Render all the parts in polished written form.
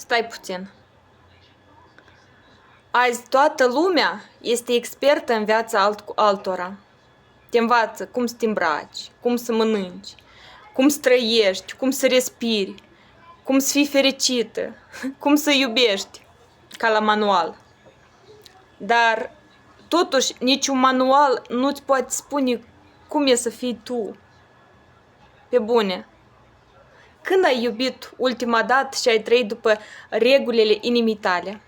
Stai puțin. Azi toată lumea este expertă în viața altora. Te învață cum să te îmbraci, cum să mănânci, cum să trăiești, cum să respiri, cum să fii fericită, cum să iubești, ca la manual. Dar, totuși, niciun manual nu-ți poate spune cum e să fii tu. Pe bune. Când ai iubit ultima dată și ai trăit după regulile inimii tale?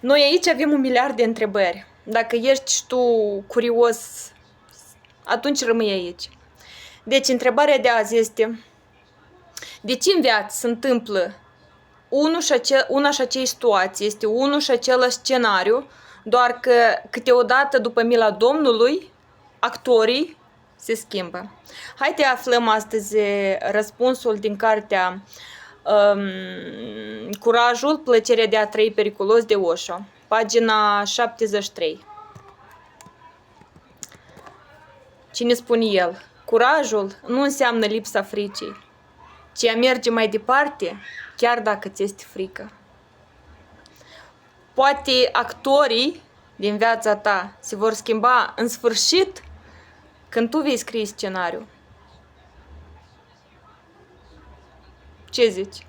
Noi aici avem 1.000.000.000 de întrebări. Dacă ești și tu curios, atunci rămâi aici. Deci, întrebarea de azi este: de ce în viață se întâmplă una și aceeași situație, este unul și același scenariu, doar că câteodată, după mila Domnului, actorii se schimbă? Haide aflăm astăzi răspunsul din cartea Curajul, plăcerea de a trăi periculos de Osho, pagina 73. Cine spune el? Curajul nu înseamnă lipsa fricii, ci a merge mai departe, chiar dacă ți este frică. Poate actorii din viața ta se vor schimba în sfârșit când tu vei scrie scenariul. Ce zici?